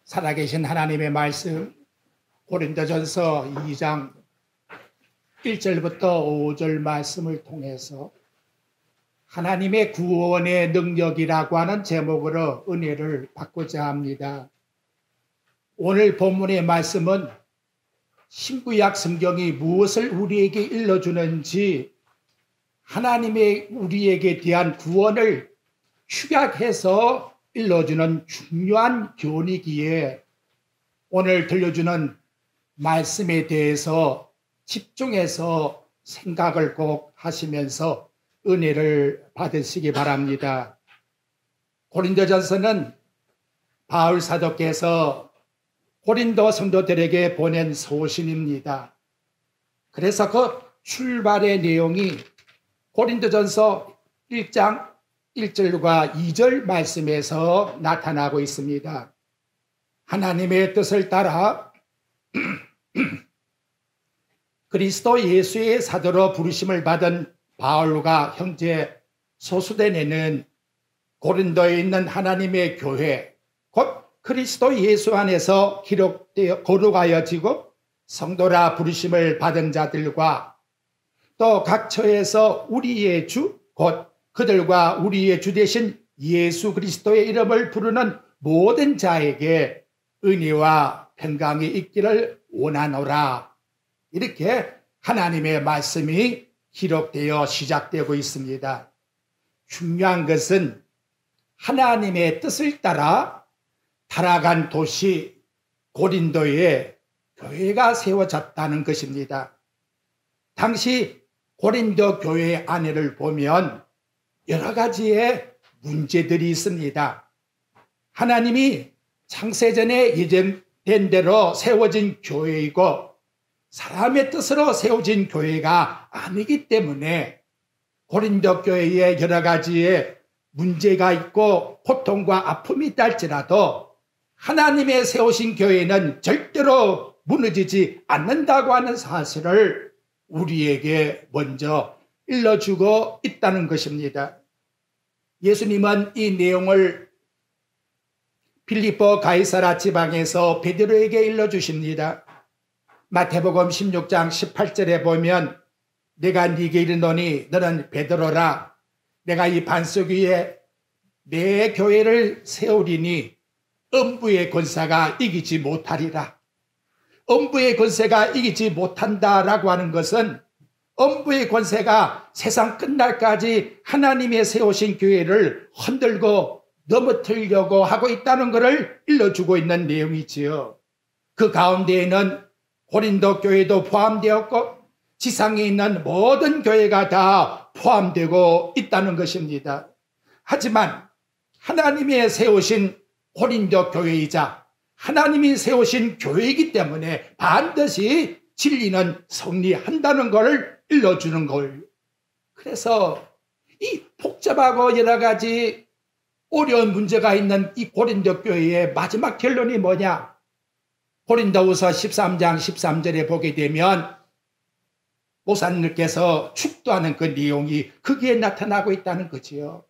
살아계신 하나님의 말씀 고린도전서 2장 1절부터 5절 말씀을 통해서 하나님의 구원의 능력이라고 하는 제목으로 은혜를 받고자 합니다. 오늘 본문의 말씀은 신구약 성경이 무엇을 우리에게 일러주는지 하나님의 우리에게 대한 구원을 축약해서 일러주는 중요한 교훈이기에 오늘 들려주는 말씀에 대해서 집중해서 생각을 꼭 하시면서 은혜를 받으시기 바랍니다. 고린도전서는 바울 사도께서 고린도 성도들에게 보낸 소신입니다. 그래서 그 출발의 내용이 고린도전서 1장 1절과 2절 말씀에서 나타나고 있습니다. 하나님의 뜻을 따라 그리스도 예수의 사도로 부르심을 받은 바울과 형제 소수대네는 고린도에 있는 하나님의 교회 곧 그리스도 예수 안에서 기록되어 거룩하여지고 성도라 부르심을 받은 자들과 또 각 처에서 우리의 주 곧 그들과 우리의 주 되신 예수 그리스도의 이름을 부르는 모든 자에게 은혜와 평강이 있기를 원하노라. 이렇게 하나님의 말씀이 기록되어 시작되고 있습니다. 중요한 것은 하나님의 뜻을 따라 타락한 도시 고린도에 교회가 세워졌다는 것입니다. 당시 고린도 교회 안에를 보면 여러 가지의 문제들이 있습니다. 하나님이 창세전에 예정된 대로 세워진 교회이고 사람의 뜻으로 세워진 교회가 아니기 때문에 고린도 교회에 여러 가지의 문제가 있고 고통과 아픔이 있다 할지라도 하나님의 세우신 교회는 절대로 무너지지 않는다고 하는 사실을 우리에게 먼저 일러주고 있다는 것입니다. 예수님은 이 내용을 빌립보 가이사라 지방에서 베드로에게 일러주십니다. 마태복음 16장 18절에 보면 내가 네게 이르노니 너는 베드로라 내가 이 반석 위에 내 교회를 세우리니 음부의 권세가 이기지 못하리라. 음부의 권세가 이기지 못한다라고 하는 것은 음부의 권세가 세상 끝날까지 하나님의 세우신 교회를 흔들고 넘어뜨리려고 하고 있다는 것을 일러주고 있는 내용이지요. 그 가운데에는 고린도 교회도 포함되었고 지상에 있는 모든 교회가 다 포함되고 있다는 것입니다. 하지만 하나님의 세우신 고린도 교회이자 하나님이 세우신 교회이기 때문에 반드시 진리는 성리한다는 것을 일러주는 걸. 그래서 이 복잡하고 여러 가지 어려운 문제가 있는 이 고린도 교회의 마지막 결론이 뭐냐? 고린도후서 13장 13절에 보게 되면 목사님께서 축도하는 그 내용이 거기에 나타나고 있다는 거지요.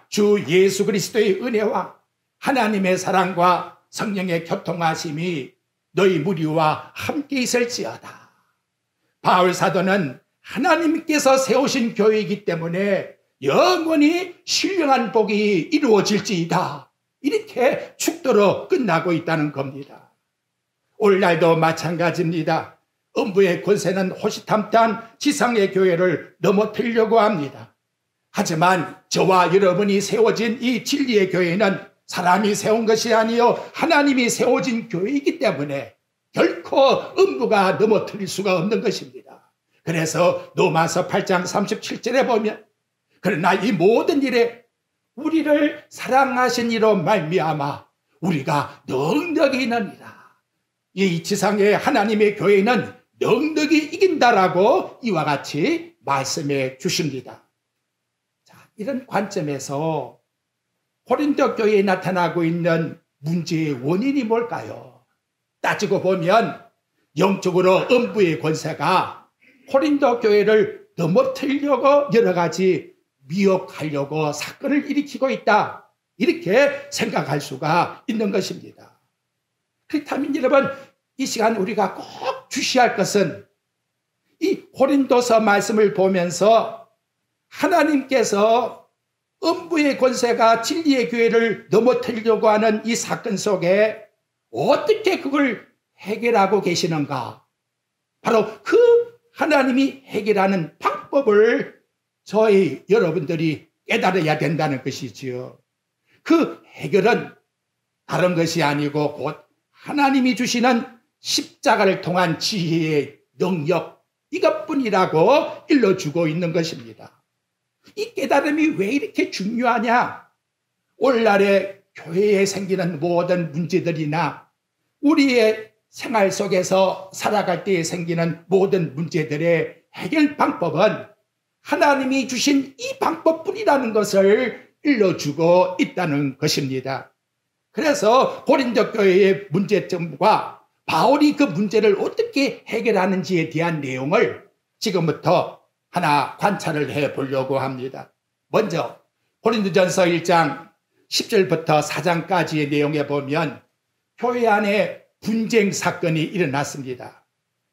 주 예수 그리스도의 은혜와 하나님의 사랑과 성령의 교통하심이 너희 무리와 함께 있을지어다. 바울 사도는 하나님께서 세우신 교회이기 때문에 영원히 신령한 복이 이루어질지이다. 이렇게 축도로 끝나고 있다는 겁니다. 오늘날도 마찬가지입니다. 음부의 권세는 호시탐탐 지상의 교회를 넘어뜨리려고 합니다. 하지만 저와 여러분이 세워진 이 진리의 교회는 사람이 세운 것이 아니요 하나님이 세워진 교회이기 때문에 결코 음부가 넘어뜨릴 수가 없는 것입니다. 그래서 로마서 8장 37절에 보면 그러나 이 모든 일에 우리를 사랑하신 이로 말미암아 우리가 넉넉히 이기느니라. 이 지상의 하나님의 교회는 넉넉히 이긴다라고 이와 같이 말씀해 주십니다. 자, 이런 관점에서 고린도 교회에 나타나고 있는 문제의 원인이 뭘까요? 따지고 보면 영적으로 음부의 권세가 고린도 교회를 넘어뜨리려고 여러 가지 미혹하려고 사건을 일으키고 있다. 이렇게 생각할 수가 있는 것입니다. 그렇다면 여러분, 이 시간 우리가 꼭 주시할 것은 이 고린도서 말씀을 보면서 하나님께서 음부의 권세가 진리의 교회를 넘어뜨리려고 하는 이 사건 속에 어떻게 그걸 해결하고 계시는가? 바로 그 하나님이 해결하는 방법을 저희 여러분들이 깨달아야 된다는 것이지요. 그 해결은 다른 것이 아니고 곧 하나님이 주시는 십자가를 통한 지혜의 능력, 이것뿐이라고 일러주고 있는 것입니다. 이 깨달음이 왜 이렇게 중요하냐? 오늘날의 교회에 생기는 모든 문제들이나 우리의 생활 속에서 살아갈 때에 생기는 모든 문제들의 해결 방법은 하나님이 주신 이 방법뿐이라는 것을 일러주고 있다는 것입니다. 그래서 고린도 교회의 문제점과 바울이 그 문제를 어떻게 해결하는지에 대한 내용을 지금부터 하나 관찰을 해 보려고 합니다. 먼저 고린도전서 1장 10절부터 4장까지의 내용에 보면 교회 안에 분쟁 사건이 일어났습니다.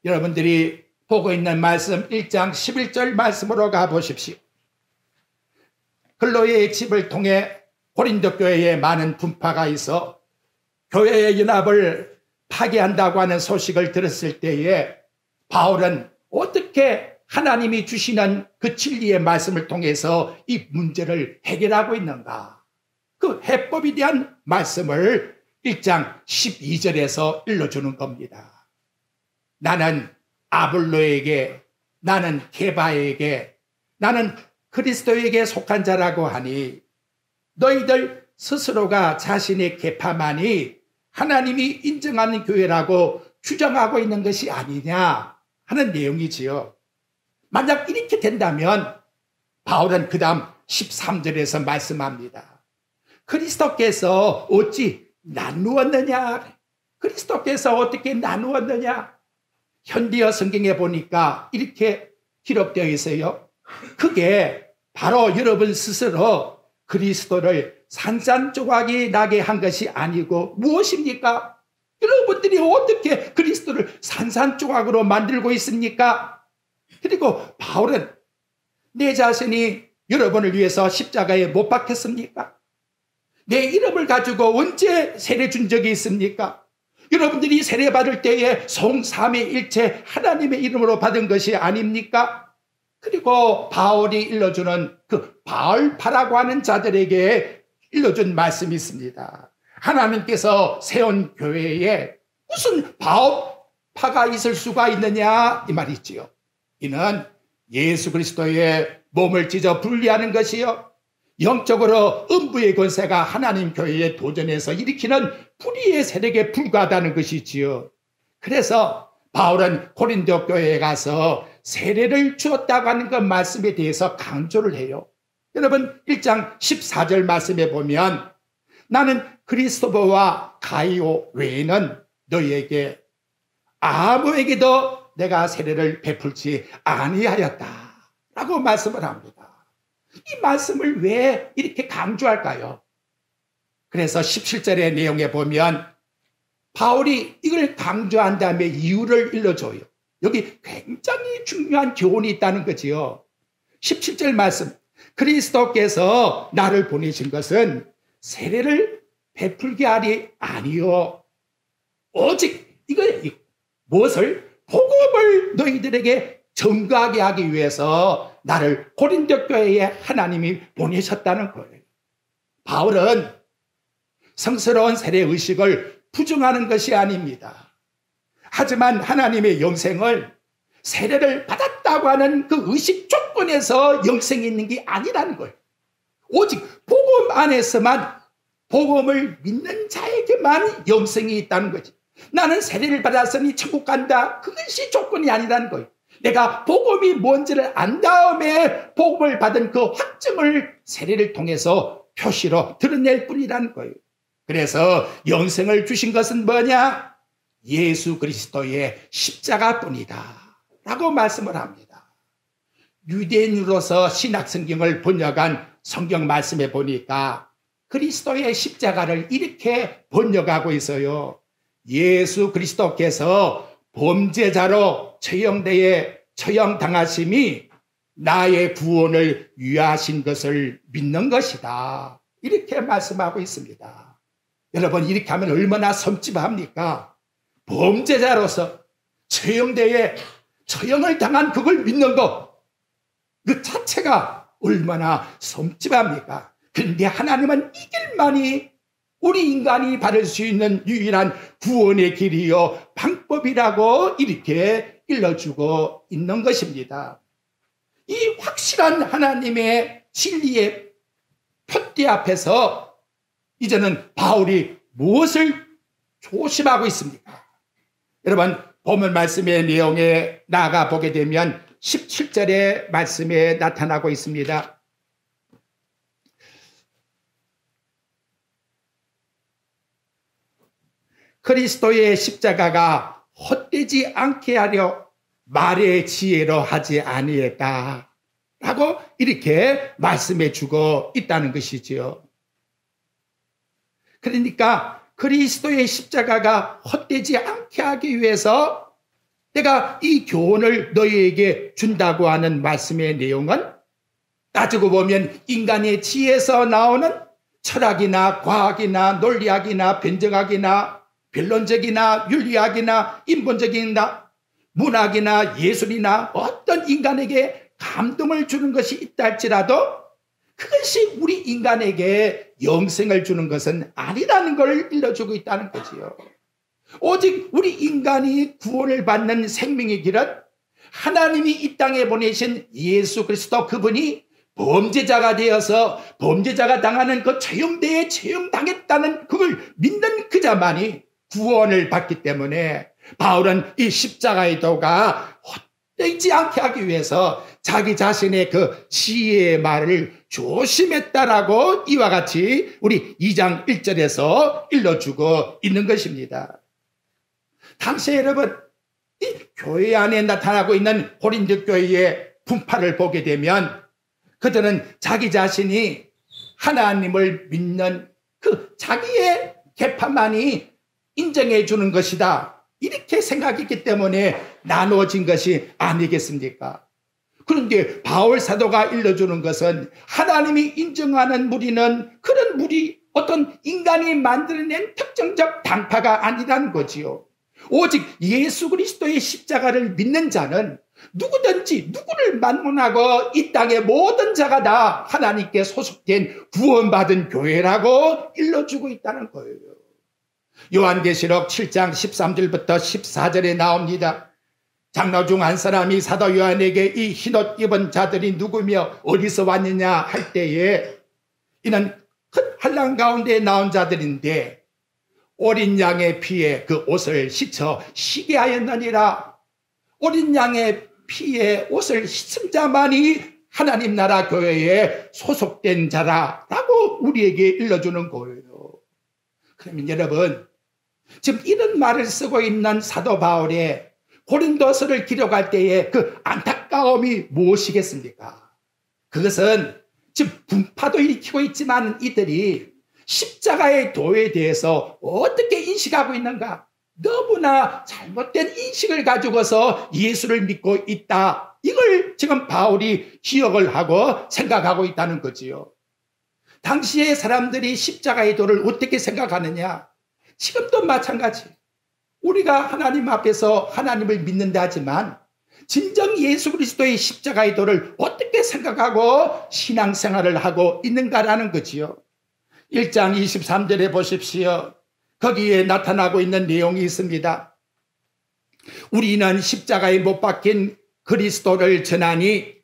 여러분들이 보고 있는 말씀 1장 11절 말씀으로 가보십시오. 글로의 집을 통해 고린도 교회에 많은 분파가 있어 교회의 연합을 파괴한다고 하는 소식을 들었을 때에 바울은 어떻게 하나님이 주시는 그 진리의 말씀을 통해서 이 문제를 해결하고 있는가? 그 해법에 대한 말씀을 1장 12절에서 일러주는 겁니다. 나는 아볼로에게, 나는 게바에게, 나는 그리스도에게 속한 자라고 하니 너희들 스스로가 자신의 계파만이 하나님이 인정하는 교회라고 주장하고 있는 것이 아니냐 하는 내용이지요. 만약 이렇게 된다면 바울은 그 다음 13절에서 말씀합니다. 그리스도께서 어찌 나누었느냐? 그리스도께서 어떻게 나누었느냐? 현대어 성경에 보니까 이렇게 기록되어 있어요. 그게 바로 여러분 스스로 그리스도를 산산조각이 나게 한 것이 아니고 무엇입니까? 여러분들이 어떻게 그리스도를 산산조각으로 만들고 있습니까? 그리고 바울은 내 자신이 여러분을 위해서 십자가에 못 박혔습니까? 내 이름을 가지고 언제 세례 준 적이 있습니까? 여러분들이 세례 받을 때에 성삼위일체 하나님의 이름으로 받은 것이 아닙니까? 그리고 바울이 일러주는 그 바울파라고 하는 자들에게 일러준 말씀이 있습니다. 하나님께서 세운 교회에 무슨 바울파가 있을 수가 있느냐 이 말이지요. 이는 예수 그리스도의 몸을 찢어 분리하는 것이요, 영적으로 음부의 권세가 하나님 교회에 도전해서 일으키는 불의의 세력에 불과하다는 것이지요. 그래서 바울은 고린도 교회에 가서 세례를 주었다고 하는 그 말씀에 대해서 강조를 해요. 여러분 1장 14절 말씀에 보면 나는 크리스토버와 가이오 외에는 너희에게 아무에게도 내가 세례를 베풀지 아니하였다 라고 말씀을 합니다. 이 말씀을 왜 이렇게 강조할까요? 그래서 17절의 내용에 보면 바울이 이걸 강조한 다음에 이유를 일러줘요. 여기 굉장히 중요한 교훈이 있다는 거지요. 17절 말씀, 그리스도께서 나를 보내신 것은 세례를 베풀게 하리 아니요, 오직 무엇을? 복음을 너희들에게 전가하게 하기 위해서 나를 고린도 교회에 하나님이 보내셨다는 거예요. 바울은 성스러운 세례 의식을 부정하는 것이 아닙니다. 하지만 하나님의 영생을 세례를 받았다고 하는 그 의식 조건에서 영생이 있는 게 아니라는 거예요. 오직 복음 안에서만, 복음을 믿는 자에게만 영생이 있다는 거지. 나는 세례를 받았으니 천국 간다, 그것이 조건이 아니라는 거예요. 내가 복음이 뭔지를 안 다음에 복음을 받은 그 확증을 세례를 통해서 표시로 드러낼 뿐이라는 거예요. 그래서 영생을 주신 것은 뭐냐? 예수 그리스도의 십자가뿐이다 라고 말씀을 합니다. 유대인으로서 신약 성경을 번역한 성경 말씀에 보니까 그리스도의 십자가를 이렇게 번역하고 있어요. 예수 그리스도께서 범죄자로 처형당하심이 나의 구원을 위하신 것을 믿는 것이다. 이렇게 말씀하고 있습니다. 여러분, 이렇게 하면 얼마나 섬찟합니까? 범죄자로서 처형을 당한 그걸 믿는 것, 그 자체가 얼마나 섬찟합니까? 그런데 하나님은 이 길만이 우리 인간이 받을 수 있는 유일한 구원의 길이요 방법이라고 이렇게 일러주고 있는 것입니다. 이 확실한 하나님의 진리의 표대 앞에서 이제는 바울이 무엇을 조심하고 있습니까? 여러분, 본문 말씀의 내용에 나아가 보게 되면 17절의 말씀에 나타나고 있습니다. 그리스도의 십자가가 헛되지 않게 하려 말의 지혜로 하지 아니했다 라고 이렇게 말씀해 주고 있다는 것이지요. 그러니까 그리스도의 십자가가 헛되지 않게 하기 위해서 내가 이 교훈을 너희에게 준다고 하는 말씀의 내용은 따지고 보면 인간의 지혜에서 나오는 철학이나 과학이나 논리학이나 변정학이나 변론적이나 윤리학이나 인본적이나 문학이나 예술이나 어떤 인간에게 감동을 주는 것이 있다 할지라도 그것이 우리 인간에게 영생을 주는 것은 아니라는 걸 일러주고 있다는 거지요. 오직 우리 인간이 구원을 받는 생명의 길은 하나님이 이 땅에 보내신 예수 그리스도 그분이 범죄자가 되어서 범죄자가 당하는 그 처형대에 처형당했다는 그걸 믿는 그자만이 구원을 받기 때문에 바울은 이 십자가의 도가 헛되지 않게 하기 위해서 자기 자신의 그 지혜의 말을 조심했다라고 이와 같이 우리 2장 1절에서 일러주고 있는 것입니다. 당시에 여러분, 이 교회 안에 나타나고 있는 고린도 교회의 분파를 보게 되면 그들은 자기 자신이 하나님을 믿는 그 자기의 계파만이 인정해 주는 것이다, 이렇게 생각했기 때문에 나누어진 것이 아니겠습니까? 그런데 바울 사도가 일러주는 것은 하나님이 인정하는 무리는 그런 무리, 어떤 인간이 만들어낸 특정적 당파가 아니라는 거지요. 오직 예수 그리스도의 십자가를 믿는 자는 누구든지 누구를 만문하고 이 땅의 모든 자가 다 하나님께 소속된 구원받은 교회라고 일러주고 있다는 거예요. 요한계시록 7장 13절부터 14절에 나옵니다. 장로 중 한 사람이 사도 요한에게 이 흰옷 입은 자들이 누구며 어디서 왔느냐 할 때에 이는 큰 환난 가운데 나온 자들인데 어린 양의 피에 그 옷을 씻어 쉬게 하였느니라. 어린 양의 피에 옷을 씻은 자만이 하나님 나라 교회에 소속된 자라라고 우리에게 일러주는 거예요. 그러면 여러분, 지금 이런 말을 쓰고 있는 사도 바울의 고린도서를 기록할 때의 그 안타까움이 무엇이겠습니까? 그것은 지금 분파도 일으키고 있지만 이들이 십자가의 도에 대해서 어떻게 인식하고 있는가? 너무나 잘못된 인식을 가지고서 예수를 믿고 있다. 이걸 지금 바울이 기억을 하고 생각하고 있다는 거지요. 당시의 사람들이 십자가의 도를 어떻게 생각하느냐? 지금도 마찬가지. 우리가 하나님 앞에서 하나님을 믿는다 하지만 진정 예수 그리스도의 십자가의 도를 어떻게 생각하고 신앙생활을 하고 있는가라는 거지요. 1장 23절에 보십시오. 거기에 나타나고 있는 내용이 있습니다. 우리는 십자가에 못 박힌 그리스도를 전하니,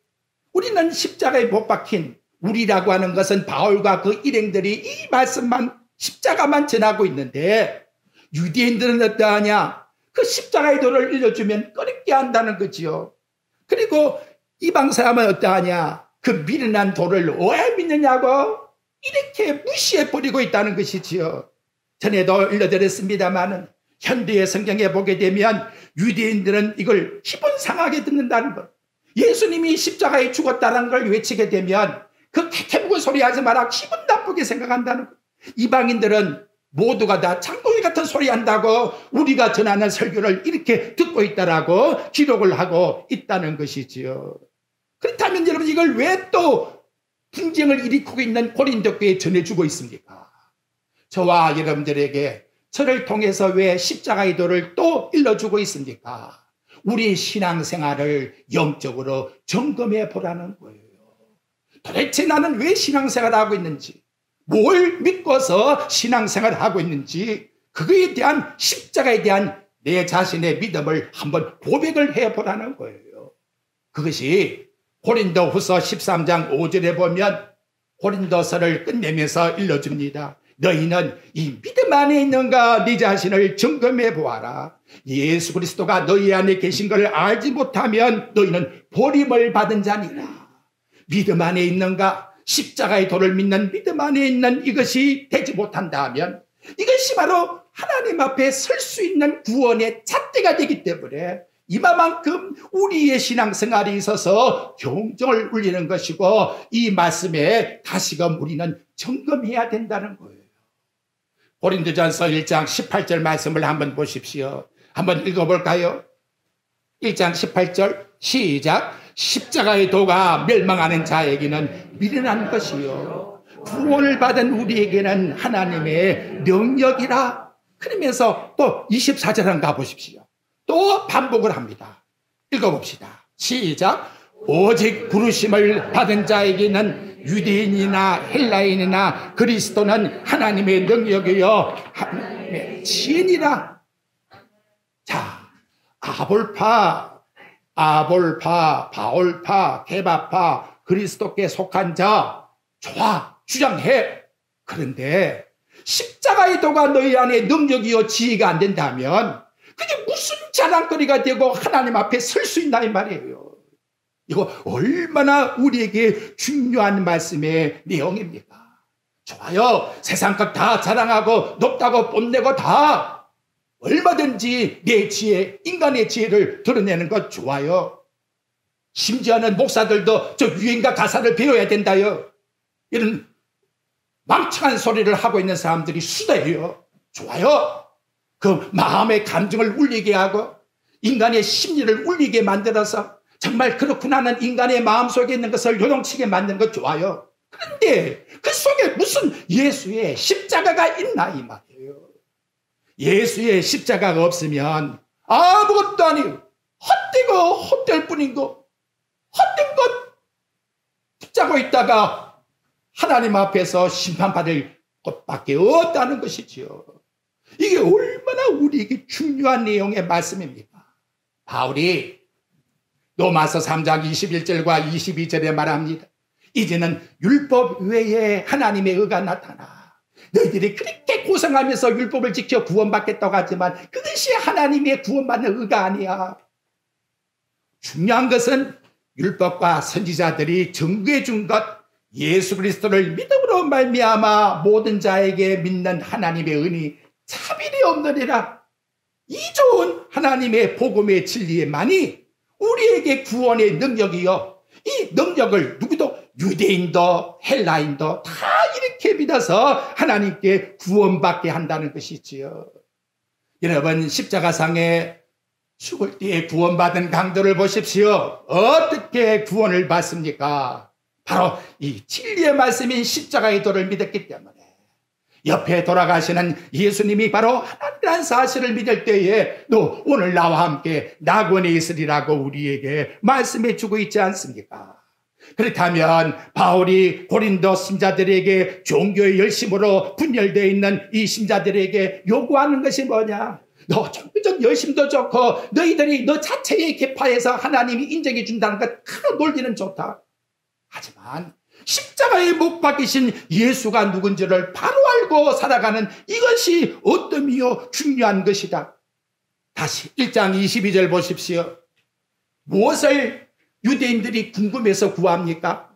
우리는 십자가에 못 박힌, 우리라고 하는 것은 바울과 그 일행들이 이 말씀만, 십자가만 전하고 있는데 유대인들은 어떠하냐? 그 십자가의 도를 일러주면 꺼리게 한다는 거지요. 그리고 이방 사람은 어떠하냐? 그 미련한 도를 왜 믿느냐고 이렇게 무시해버리고 있다는 것이지요. 전에도 일러드렸습니다마는 현대의 성경에 보게 되면 유대인들은 이걸 기분 상하게 듣는다는 것. 예수님이 십자가에 죽었다는 걸 외치게 되면 그 개태부고 소리하지 마라 기분 나쁘게 생각한다는 것. 이방인들은 모두가 다 창고에 같은 소리 한다고 우리가 전하는 설교를 이렇게 듣고 있다라고 기록을 하고 있다는 것이지요. 그렇다면 여러분, 이걸 왜 또 분쟁을 일으키고 있는 고린도 교회에 전해주고 있습니까? 저와 여러분들에게 저를 통해서 왜 십자가의 도를 또 일러주고 있습니까? 우리 신앙생활을 영적으로 점검해 보라는 거예요. 도대체 나는 왜 신앙생활을 하고 있는지, 뭘 믿고서 신앙생활을 하고 있는지, 그거에 대한 십자가에 대한 내 자신의 믿음을 한번 고백을 해보라는 거예요. 그것이 고린도후서 13장 5절에 보면 고린도서를 끝내면서 일러줍니다. 너희는 이 믿음 안에 있는가 네 자신을 점검해 보아라. 예수 그리스도가 너희 안에 계신 것을 알지 못하면 너희는 버림을 받은 자니라. 믿음 안에 있는가, 십자가의 도를 믿는 믿음 안에 있는 이것이 되지 못한다면 이것이 바로 하나님 앞에 설 수 있는 구원의 잣대가 되기 때문에 이만큼 우리의 신앙생활에 있어서 경종을 울리는 것이고, 이 말씀에 다시금 우리는 점검해야 된다는 거예요. 고린도전서 1장 18절 말씀을 한번 보십시오. 한번 읽어볼까요? 1장 18절 시작. 십자가의 도가 멸망하는 자에게는 미련한 것이요 구원을 받은 우리에게는 하나님의 능력이라. 그러면서 또 24절 가보십시오. 또 반복을 합니다. 읽어봅시다. 시작. 오직 부르심을 받은 자에게는 유대인이나 헬라인이나 그리스도는 하나님의 능력이요 하나님의 지혜니라. 자, 아볼파, 바올파, 게바파, 그리스도께 속한 자 좋아, 주장해. 그런데 십자가의 도가 너희 안에 능력이요 지혜가 안 된다면 그게 무슨 자랑거리가 되고 하나님 앞에 설 수 있나 이 말이에요. 이거 얼마나 우리에게 중요한 말씀의 내용입니까? 좋아요. 세상 것 다 자랑하고 높다고 뽐내고 다 얼마든지 내 지혜, 인간의 지혜를 드러내는 것 좋아요. 심지어는 목사들도 저 유행가 가사를 배워야 된다요. 이런 망청한 소리를 하고 있는 사람들이 수다예요. 좋아요. 그 마음의 감정을 울리게 하고 인간의 심리를 울리게 만들어서 정말 그렇구나는 인간의 마음속에 있는 것을 요동치게 만드는 것 좋아요. 그런데 그 속에 무슨 예수의 십자가가 있나 이 말이에요. 예수의 십자가가 없으면 아무것도 아니에요. 헛되고 헛될 뿐인 거, 헛된 것 붙잡고 있다가 하나님 앞에서 심판받을 것밖에 없다는 것이지요. 이게 얼마나 우리에게 중요한 내용의 말씀입니까? 바울이 로마서 3장 21절과 22절에 말합니다. 이제는 율법 외에 하나님의 의가 나타나 너희들이 그렇게 고생하면서 율법을 지켜 구원받겠다고 하지만 그것이 하나님의 구원받는 의가 아니야. 중요한 것은 율법과 선지자들이 증거해 준 것, 예수 그리스도를 믿음으로 말미암아 모든 자에게 믿는 하나님의 은이 차별이 없느니라. 이 좋은 하나님의 복음의 진리에만이 우리에게 구원의 능력이요, 이 능력을 누구도 유대인도 헬라인도 다 이렇게 믿어서 하나님께 구원받게 한다는 것이지요. 여러분, 십자가상에 죽을 때에 구원받은 강도를 보십시오. 어떻게 구원을 받습니까? 바로 이 진리의 말씀인 십자가의 도를 믿었기 때문에. 옆에 돌아가시는 예수님이 바로 하나님이라는 사실을 믿을 때에 너 오늘 나와 함께 낙원에 있으리라고 우리에게 말씀해 주고 있지 않습니까? 그렇다면 바울이 고린도 신자들에게 종교의 열심으로 분열되어 있는 이 신자들에게 요구하는 것이 뭐냐? 너 종교적 열심도 좋고 너희들이 너 자체의 계파에서 하나님이 인정해 준다는 것 큰 논리는 좋다. 하지만 십자가에 못 박히신 예수가 누군지를 바로 알고 살아가는 이것이 어떠미요 중요한 것이다. 다시 1장 22절 보십시오. 무엇을 유대인들이 궁금해서 구합니까?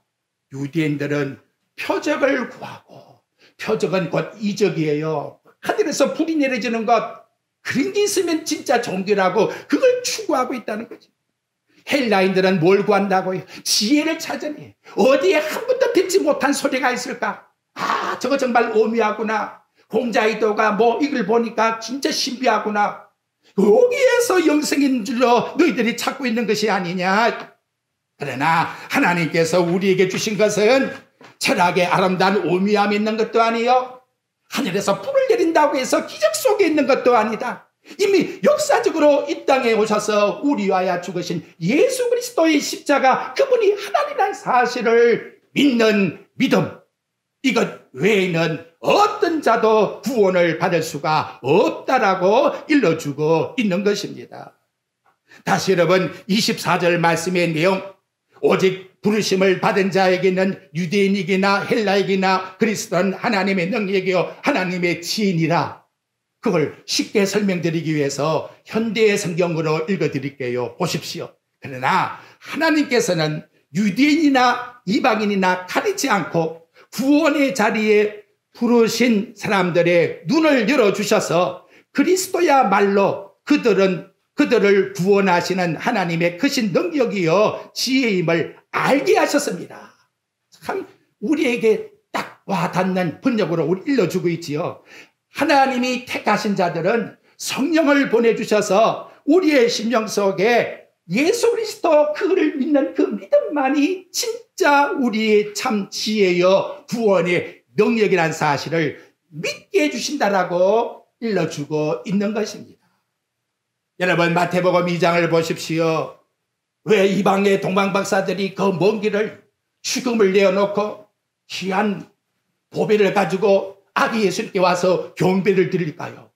유대인들은 표적을 구하고, 표적은 곧 이적이에요. 하늘에서 불이 내려지는 것, 그런 게 있으면 진짜 종교라고 그걸 추구하고 있다는 거죠. 헬라인들은 뭘 구한다고요? 지혜를 찾으니 어디에 한 번도 듣지 못한 소리가 있을까? 아, 저거 정말 오묘하구나. 공자이도가 뭐 이걸 보니까 진짜 신비하구나. 여기에서 영생이 있는 줄로 너희들이 찾고 있는 것이 아니냐. 그러나 하나님께서 우리에게 주신 것은 철학의 아름다운 오묘함이 있는 것도 아니요, 하늘에서 불을 내린다고 해서 기적 속에 있는 것도 아니다. 이미 역사적으로 이 땅에 오셔서 우리 위하여 죽으신 예수 그리스도의 십자가, 그분이 하나님이라는 사실을 믿는 믿음, 이것 외에는 어떤 자도 구원을 받을 수가 없다라고 일러주고 있는 것입니다. 다시 여러분 24절 말씀의 내용, 오직 부르심을 받은 자에게는 유대인이기나 헬라이기나 그리스도는 하나님의 능력이요 하나님의 지인이라. 그걸 쉽게 설명드리기 위해서 현대의 성경으로 읽어드릴게요. 보십시오. 그러나 하나님께서는 유대인이나 이방인이나 가리지 않고 구원의 자리에 부르신 사람들의 눈을 열어주셔서 그리스도야말로 그들을 구원하시는 하나님의 크신 능력이요 지혜임을 알게 하셨습니다. 참 우리에게 딱 와닿는 번역으로 일러주고 있지요. 하나님이 택하신 자들은 성령을 보내주셔서 우리의 심령 속에 예수 그리스도 그를 믿는 그 믿음만이 진짜 우리의 참 지혜요 구원의 능력이라는 사실을 믿게 해주신다라고 일러주고 있는 것입니다. 여러분 마태복음 2장을 보십시오. 왜 이방의 동방박사들이 그 먼 길을 죽음을 내어놓고 귀한 보배를 가지고 아기 예수님께 와서 경배를 드릴까요?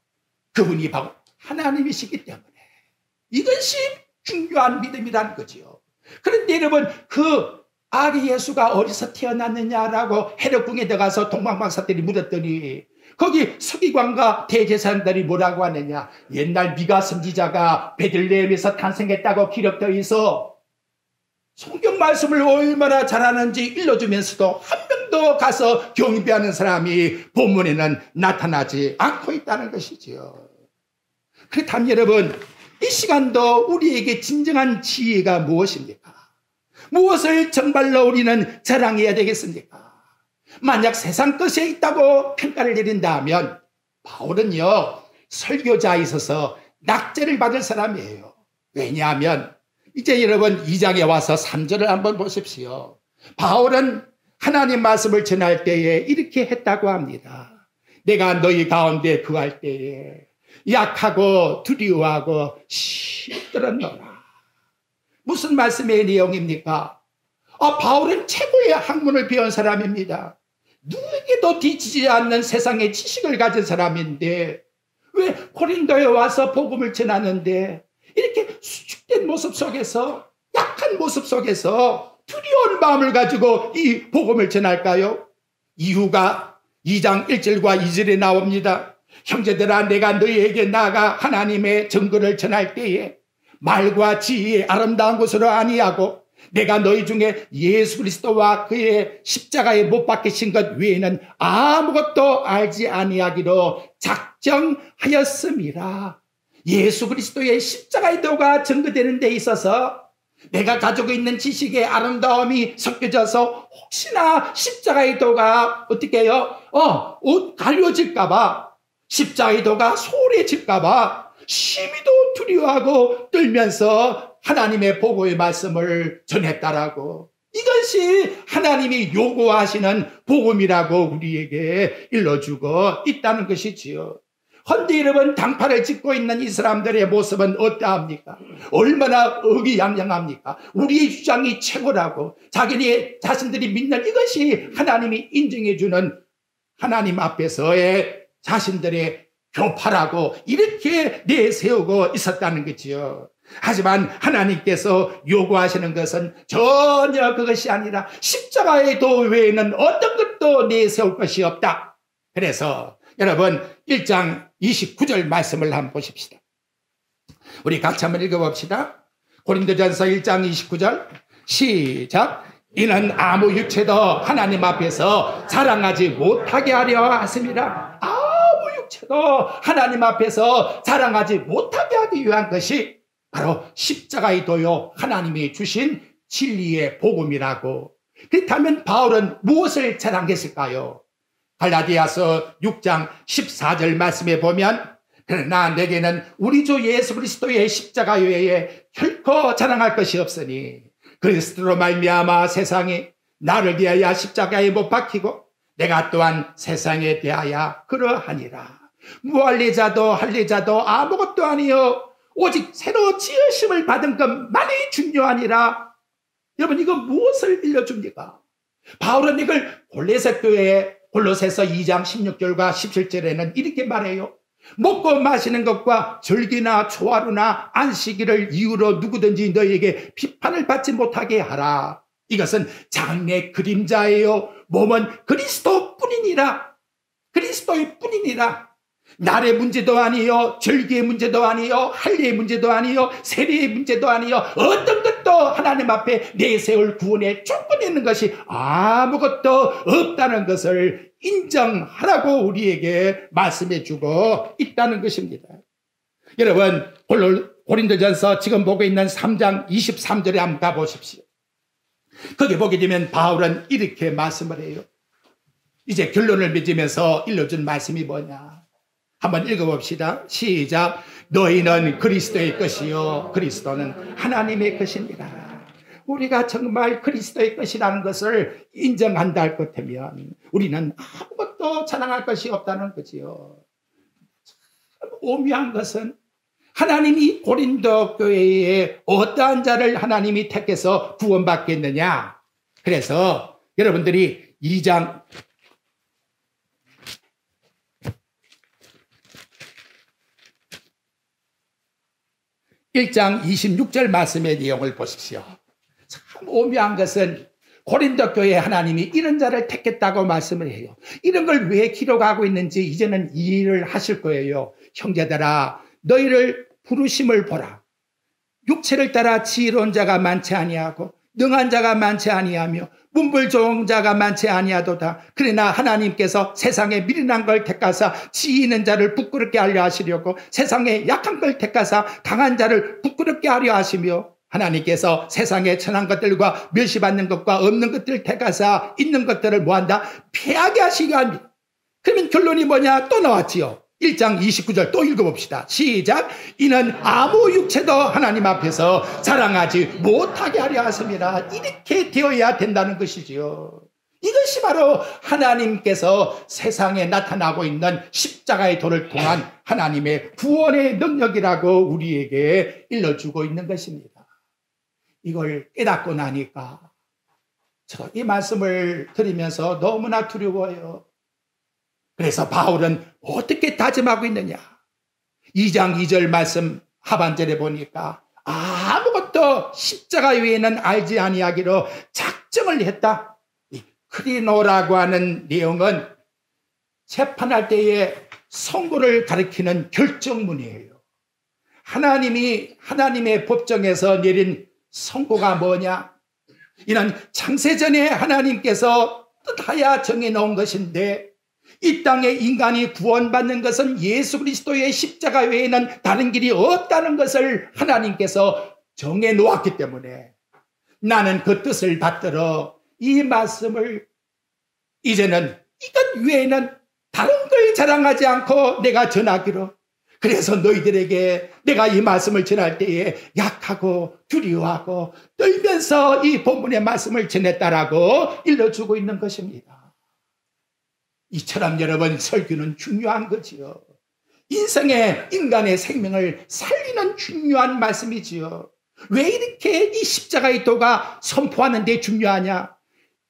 그분이 바로 하나님이시기 때문에. 이것이 중요한 믿음이라는 거지요. 그런데 여러분 그 아기 예수가 어디서 태어났느냐라고 헤롯궁에 들어가서 동방박사들이 물었더니 거기 서기관과 대제사장들이 뭐라고 하느냐, 옛날 미가 선지자가 베들레헴에서 탄생했다고 기록되어 있어. 성경 말씀을 얼마나 잘하는지 일러주면서도 한 명도 가서 경배하는 사람이 본문에는 나타나지 않고 있다는 것이지요. 그렇다면 여러분 이 시간도 우리에게 진정한 지혜가 무엇입니까? 무엇을 정말로 우리는 자랑해야 되겠습니까? 만약 세상 것에 있다고 평가를 내린다면 바울은요 설교자에 있어서 낙제를 받을 사람이에요. 왜냐하면 이제 여러분 2장에 와서 3절을 한번 보십시오. 바울은 하나님 말씀을 전할 때에 이렇게 했다고 합니다. 내가 너희 가운데 거할 때에 약하고 두려워하고 시들었노라. 무슨 말씀의 내용입니까? 바울은 최고의 학문을 배운 사람입니다. 누구에게도 뒤지지 않는 세상의 지식을 가진 사람인데 왜 고린도에 와서 복음을 전하는데 이렇게 수축된 모습 속에서, 약한 모습 속에서 두려운 마음을 가지고 이 복음을 전할까요? 이유가 2장 1절과 2절에 나옵니다. 형제들아, 내가 너희에게 나아가 하나님의 증거를 전할 때에 말과 지혜의 아름다운 것으로 아니하고 내가 너희 중에 예수 그리스도와 그의 십자가에 못 박히신 것 외에는 아무것도 알지 아니하기로 작정하였음이라. 예수 그리스도의 십자가의 도가 증거되는 데 있어서 내가 가지고 있는 지식의 아름다움이 섞여져서 혹시나 십자가의 도가 어떻게 해요? 옷 가려질까봐, 십자가의 도가 소홀해질까봐 심히도 두려워하고 떨면서 하나님의 복음의 말씀을 전했다라고. 이것이 하나님이 요구하시는 복음이라고 우리에게 일러주고 있다는 것이지요. 헌데 여러분 당파를 짓고 있는 이 사람들의 모습은 어떠합니까? 얼마나 의기양양합니까? 우리의 주장이 최고라고 자기네 자신들이 믿는 이것이 하나님이 인정해주는 하나님 앞에서의 자신들의 교파라고 이렇게 내세우고 있었다는 거지요. 하지만 하나님께서 요구하시는 것은 전혀 그것이 아니라 십자가의 도 외에는 어떤 것도 내세울 것이 없다. 그래서 여러분 1장 29절 말씀을 한번 보십시다. 우리 같이 한번 읽어봅시다. 고린도전서 1장 29절 시작. 이는 아무 육체도 하나님 앞에서 자랑하지 못하게 하려 하심이라. 아무 육체도 하나님 앞에서 자랑하지 못하게 하기 위한 것이 바로 십자가의 도요 하나님이 주신 진리의 복음이라고. 그렇다면 바울은 무엇을 자랑했을까요? 갈라디아서 6장 14절 말씀에 보면 그러나 내게는 우리 주 예수 그리스도의 십자가 외에 결코 자랑할 것이 없으니 그리스도로 말미암아 세상이 나를 위하여 십자가에 못 박히고 내가 또한 세상에 대하여 그러하니라. 무할례자도 할례자도 아무것도 아니요 오직 새로 지으심을 받은 것만이 중요하니라. 여러분, 이거 무엇을 일러줍니까? 바울은 이걸 골로새서 2장 16절과 17절에는 이렇게 말해요. 먹고 마시는 것과 절기나 초하루나 안식일을 이유로 누구든지 너희에게 비판을 받지 못하게 하라. 이것은 장래 그림자예요. 몸은 그리스도뿐이니라. 그리스도의 뿐이니라. 날의 문제도 아니요, 절기의 문제도 아니요, 할례의 문제도 아니요, 세례의 문제도 아니요, 어떤 것도 하나님 앞에 내세울 구원의 조건이 있는 것이 아무것도 없다는 것을 인정하라고 우리에게 말씀해 주고 있다는 것입니다. 여러분, 고린도전서 지금 보고 있는 3장 23절에 한번 가보십시오. 거기 보게 되면 바울은 이렇게 말씀을 해요. 이제 결론을 맺으면서 일러준 말씀이 뭐냐? 한번 읽어봅시다. 시작. 너희는 그리스도의 것이요 그리스도는 하나님의 것입니다. 우리가 정말 그리스도의 것이라는 것을 인정한다 할 것 같으면 우리는 아무것도 자랑할 것이 없다는 거지요. 참 오묘한 것은 하나님이 고린도 교회에 어떠한 자를 하나님이 택해서 구원받겠느냐. 그래서 여러분들이 2장 1장 26절 말씀의 내용을 보십시오. 참 오묘한 것은 고린도 교회 하나님이 이런 자를 택했다고 말씀을 해요. 이런 걸 왜 기록하고 있는지 이제는 이해를 하실 거예요. 형제들아, 너희를 부르심을 보라. 육체를 따라 지혜로운 자가 많지 아니하고 능한 자가 많지 아니하며 문불 좋은 자가 많지 아니하도다. 그러나 하나님께서 세상에 미련한 걸 택하사 지혜 있는 자를 부끄럽게 하려 하시려고 세상에 약한 걸 택하사 강한 자를 부끄럽게 하려 하시며 하나님께서 세상에 천한 것들과 멸시받는 것과 없는 것들을 택하사 있는 것들을 뭐한다? 패하게 하시게 합니다. 그러면 결론이 뭐냐? 또 나왔지요. 1장 29절 또 읽어봅시다. 시작. 이는 아무 육체도 하나님 앞에서 자랑하지 못하게 하려 하십니다. 이렇게 되어야 된다는 것이지요. 이것이 바로 하나님께서 세상에 나타나고 있는 십자가의 도를 통한 하나님의 구원의 능력이라고 우리에게 일러주고 있는 것입니다. 이걸 깨닫고 나니까 저 이 말씀을 드리면서 너무나 두려워요. 그래서 바울은 어떻게 다짐하고 있느냐? 2장 2절 말씀 하반절에 보니까 아무것도 십자가 외에는 알지 아니하기로 작정을 했다. 이 크리노라고 하는 내용은 재판할 때의 선고를 가리키는 결정문이에요. 하나님이 하나님의 법정에서 내린 선고가 뭐냐? 이는 창세전에 하나님께서 뜻하여 정해놓은 것인데 이 땅에 인간이 구원받는 것은 예수 그리스도의 십자가 외에는 다른 길이 없다는 것을 하나님께서 정해놓았기 때문에 나는 그 뜻을 받들어 이 말씀을 이제는 이것 외에는 다른 걸 자랑하지 않고 내가 전하기로, 그래서 너희들에게 내가 이 말씀을 전할 때에 약하고 두려워하고 떨면서 이 본문의 말씀을 전했다라고 일러주고 있는 것입니다. 이처럼 여러분, 설교는 중요한 거지요. 인생의 인간의 생명을 살리는 중요한 말씀이지요. 왜 이렇게 이 십자가의 도가 선포하는 데 중요하냐?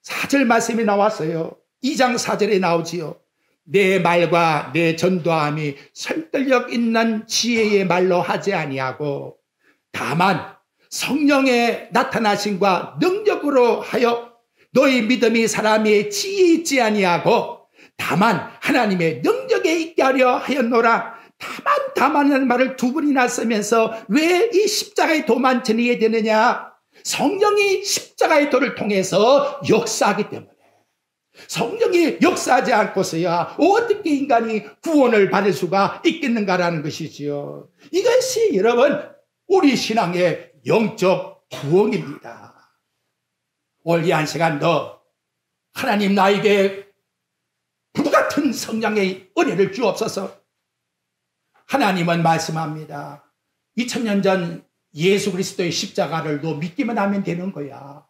4절 말씀이 나왔어요. 2장 4절에 나오지요. 내 말과 내 전도함이 설득력 있는 지혜의 말로 하지 아니하고 다만 성령의 나타나심과 능력으로 하여 너희 믿음이 사람의 지혜에 있지 아니하고 다만 하나님의 능력에 있게 하려 하였노라. 다만이라는 말을 두 번이나 쓰면서 왜 이 십자가의 도만 전해야 되느냐? 성령이 십자가의 도를 통해서 역사하기 때문에, 성령이 역사하지 않고서야 어떻게 인간이 구원을 받을 수가 있겠는가라는 것이지요. 이것이 여러분 우리 신앙의 영적 부흥입니다. 오늘 이 한 시간도 하나님 나에게 불같은 같은 성령의 은혜를 주옵소서. 하나님은 말씀합니다. 2000년 전 예수 그리스도의 십자가를 너 믿기만 하면 되는 거야.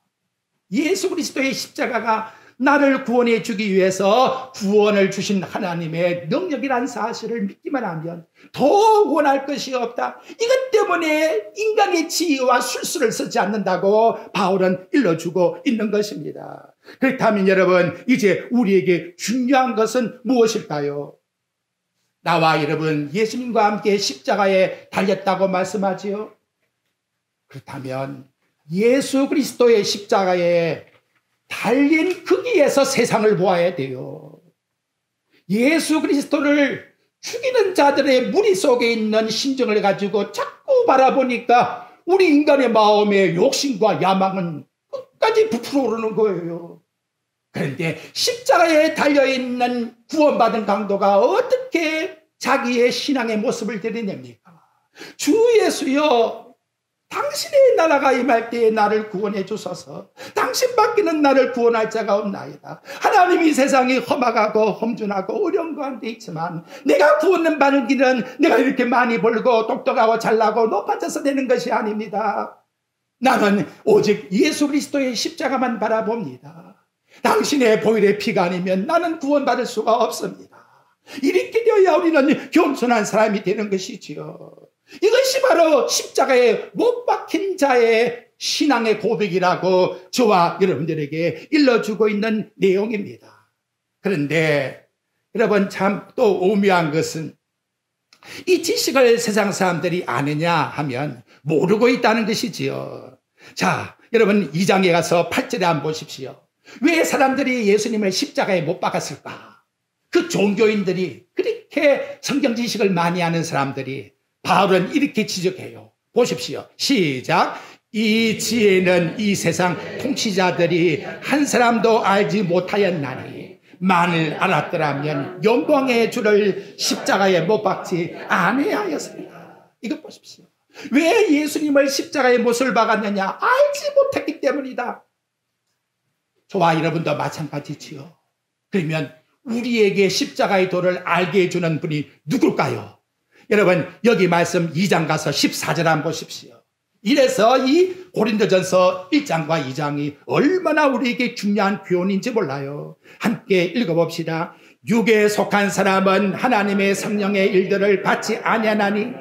예수 그리스도의 십자가가 나를 구원해 주기 위해서 구원을 주신 하나님의 능력이란 사실을 믿기만 하면 더 원할 것이 없다. 이것 때문에 인간의 지혜와 술수를 쓰지 않는다고 바울은 일러주고 있는 것입니다. 그렇다면 여러분, 이제 우리에게 중요한 것은 무엇일까요? 나와 여러분 예수님과 함께 십자가에 달렸다고 말씀하지요. 그렇다면 예수 그리스도의 십자가에 달린 거기에서 세상을 보아야 돼요. 예수 그리스도를 죽이는 자들의 무리 속에 있는 심정을 가지고 자꾸 바라보니까 우리 인간의 마음의 욕심과 야망은 끝까지 부풀어 오르는 거예요. 그런데 십자가에 달려있는 구원받은 강도가 어떻게 자기의 신앙의 모습을 드러냅니까? 주 예수여, 당신의 나라가 임할 때에 나를 구원해 주소서. 당신밖에는 나를 구원할 자가 없나이다. 하나님이 세상이 험악하고 험준하고 어려운 가운데 있지만 내가 구원을 받는 길은 내가 이렇게 많이 벌고 똑똑하고 잘나고 높아져서 되는 것이 아닙니다. 나는 오직 예수 그리스도의 십자가만 바라봅니다. 당신의 보혈의 피가 아니면 나는 구원받을 수가 없습니다. 이렇게 되어야 우리는 겸손한 사람이 되는 것이지요. 이것이 바로 십자가에 못 박힌 자의 신앙의 고백이라고 저와 여러분들에게 일러주고 있는 내용입니다. 그런데 여러분, 참 또 오묘한 것은 이 지식을 세상 사람들이 아느냐 하면 모르고 있다는 것이지요. 자, 여러분 2장에 가서 8절에 한번 보십시오. 왜 사람들이 예수님을 십자가에 못 박았을까? 그 종교인들이, 그렇게 성경 지식을 많이 하는 사람들이, 바울은 이렇게 지적해요. 보십시오. 시작. 이 지혜는 이 세상 통치자들이 한 사람도 알지 못하였나니 만일 알았더라면 영광의 주를 십자가에 못 박지 아니하였습니다. 이것 보십시오. 왜 예수님을 십자가에 못을 박았느냐? 알지 못했기 때문이다. 저와 여러분도 마찬가지지요. 그러면 우리에게 십자가의 도를 알게 해주는 분이 누굴까요? 여러분, 여기 말씀 2장 가서 14절 한번 보십시오. 이래서 이 고린도전서 1장과 2장이 얼마나 우리에게 중요한 교훈인지 몰라요. 함께 읽어봅시다. 육에 속한 사람은 하나님의 성령의 일들을 받지 아니하나니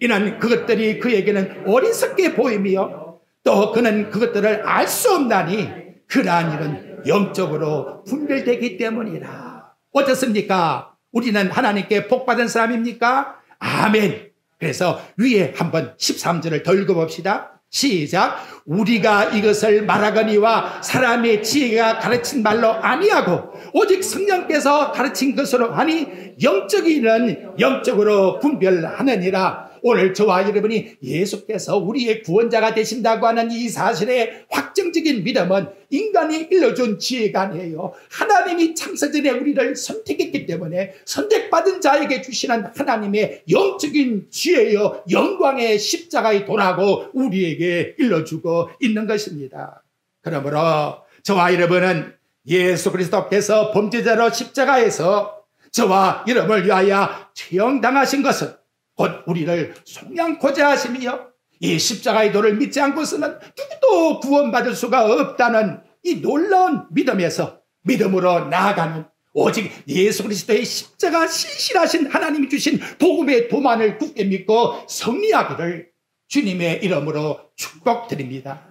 이는 그것들이 그에게는 어리석게 보임이요 또 그는 그것들을 알 수 없나니 그러한 일은 영적으로 분별되기 때문이라. 어떻습니까? 우리는 하나님께 복받은 사람입니까? 아멘. 그래서 위에 한번 13절을 더 읽어봅시다. 시작. 우리가 이것을 말하거니와 사람의 지혜가 가르친 말로 아니하고 오직 성령께서 가르친 것으로 하니 영적인은 영적으로 분별하느니라. 오늘 저와 여러분이 예수께서 우리의 구원자가 되신다고 하는 이 사실의 확정적인 믿음은 인간이 일러준 지혜가 아니에요. 하나님이 창세전에 우리를 선택했기 때문에 선택받은 자에게 주시는 하나님의 영적인 지혜요 영광의 십자가의 도라고 우리에게 일러주고 있는 것입니다. 그러므로 저와 여러분은 예수 그리스도께서 범죄자로 십자가에서 저와 여러분을 위하여 처형당하신 것은 곧 우리를 속량코자 하심이요 이 십자가의 도를 믿지 않고서는 누구도 구원받을 수가 없다는 이 놀라운 믿음에서 믿음으로 나아가는 오직 예수 그리스도의 십자가 신실하신 하나님이 주신 복음의 도만을 굳게 믿고 승리하기를 주님의 이름으로 축복드립니다.